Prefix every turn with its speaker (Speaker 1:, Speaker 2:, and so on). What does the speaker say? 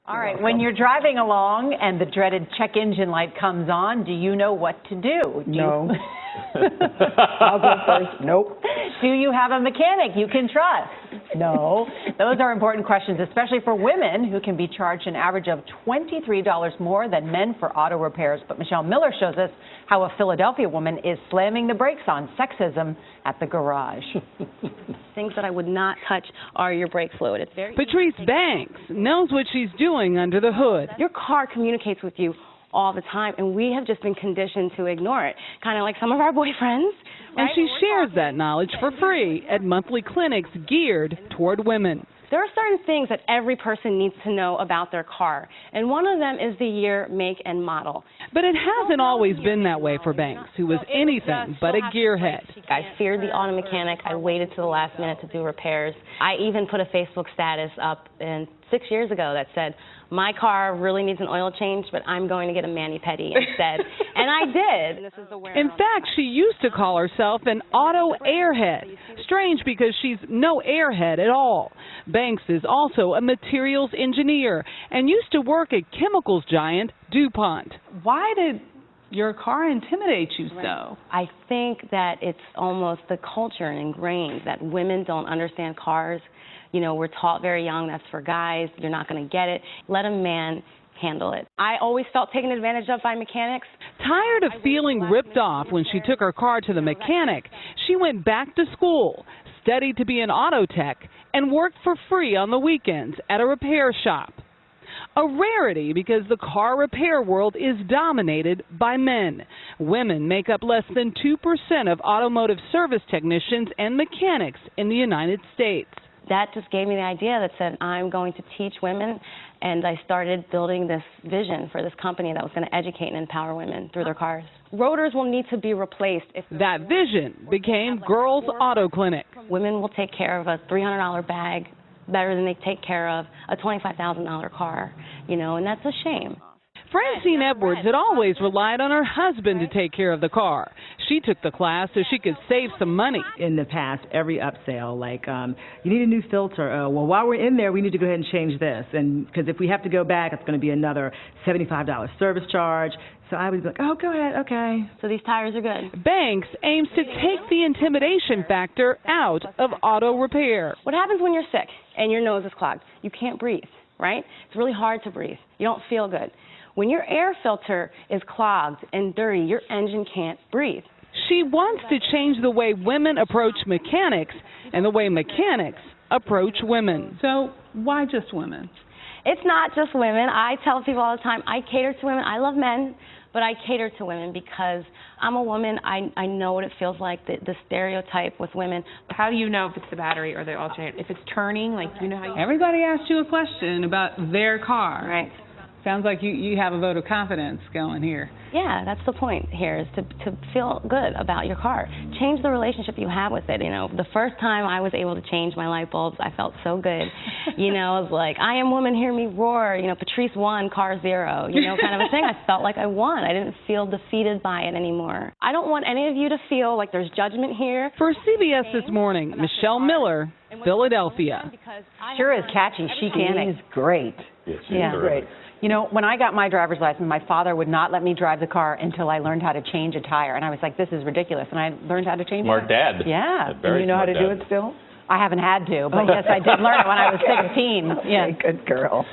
Speaker 1: All right, when you're driving along and the dreaded check engine light comes on, do you know what to do?
Speaker 2: No. I'll go first. Nope.
Speaker 1: Do you have a mechanic you can trust?
Speaker 2: No.
Speaker 1: Those are important questions, especially for women who can be charged an average of $23 more than men for auto repairs. But Michelle Miller shows us how a Philadelphia woman is slamming the brakes on sexism at the garage.
Speaker 3: Things that I would not touch are your brake fluid. It's very
Speaker 4: Patrice Banks knows what she's doing under the hood.
Speaker 3: Your car communicates with you all the time, and we have just been conditioned to ignore it, kind of like some of our boyfriends.
Speaker 4: And she shares that knowledge for free at monthly clinics geared toward women.
Speaker 3: There are certain things that every person needs to know about their car, and one of them is the year, make, and model.
Speaker 4: But it hasn't always been that way for Banks, who was anything but a gearhead.
Speaker 3: I feared the auto mechanic. I waited to the last minute to do repairs. I even put a Facebook status up 6 years ago that said, my car really needs an oil change, but I'm going to get a mani-pedi instead. And I did.
Speaker 4: In fact, she used to call herself an auto airhead. Strange because she's no airhead at all. Banks is also a materials engineer and used to work at chemicals giant DuPont.
Speaker 5: Why did your car intimidate you so?
Speaker 3: I think that it's almost the culture and ingrained that women don't understand cars. You know, we're taught very young, that's for guys, you're not going to get it. Let a man handle it. I always felt taken advantage of by mechanics.
Speaker 4: Tired of feeling ripped off when she took her car to the mechanic, she went back to school, studied to be an auto tech, and worked for free on the weekends at a repair shop. A rarity because the car repair world is dominated by men. Women make up less than 2% of automotive service technicians and mechanics in the United States.
Speaker 3: That just gave me the idea that said, I'm going to teach women, and I started building this vision for this company that was going to educate and empower women through their cars. Rotors will need to be replaced.
Speaker 4: That vision became Girls Auto Clinic.
Speaker 3: Women will take care of a $300 bag better than they take care of a $25,000 car, you know, and that's a shame.
Speaker 4: Francine Edwards had always relied on her husband to take care of the car. She took the class so she could save some money.
Speaker 2: In the past, every upsell, like, you need a new filter. Well, while we're in there, we need to go ahead and change this. And because if we have to go back, it's going to be another $75 service charge. So I would be like, oh, go ahead, okay.
Speaker 3: So these tires are good.
Speaker 4: Banks aims to take the intimidation factor out of auto repair.
Speaker 3: What happens when you're sick and your nose is clogged? You can't breathe, right? It's really hard to breathe. You don't feel good. When your air filter is clogged and dirty, your engine can't breathe.
Speaker 4: She wants to change the way women approach mechanics and the way mechanics approach women.
Speaker 5: So why just women?
Speaker 3: It's not just women. I tell people all the time, I cater to women. I love men, but I cater to women because I'm a woman. I know what it feels like, the stereotype with women.
Speaker 6: How do you know if it's the battery or the alternator? If it's turning, like, you know how you...
Speaker 5: Everybody asked you a question about their car.
Speaker 3: Right.
Speaker 5: Sounds like you have a vote of confidence going here.
Speaker 3: Yeah, that's the point here, is to feel good about your car. Change the relationship you have with it. You know, the first time I was able to change my light bulbs, I felt so good. You know, it was like, I am woman, hear me roar. You know, Patrice won, car zero. You know, kind of a thing. I felt like I won. I didn't feel defeated by it anymore. I don't want any of you to feel like there's judgment here.
Speaker 4: For CBS This Morning, Michelle Miller, Philadelphia.
Speaker 1: Sure is catchy. She is great.
Speaker 7: Yes, she's great.
Speaker 1: You know, when I got my driver's license, my father would not let me drive the car until I learned how to change a tire. And I was like, this is ridiculous. And I learned how to change
Speaker 7: Smart
Speaker 1: it.
Speaker 7: dad.
Speaker 1: Yeah.
Speaker 7: Very
Speaker 2: you know how to
Speaker 7: smart
Speaker 2: do
Speaker 7: dad.
Speaker 2: it still?
Speaker 1: I haven't had to, but yes, I did learn it when I was 16.
Speaker 2: Okay, good girl.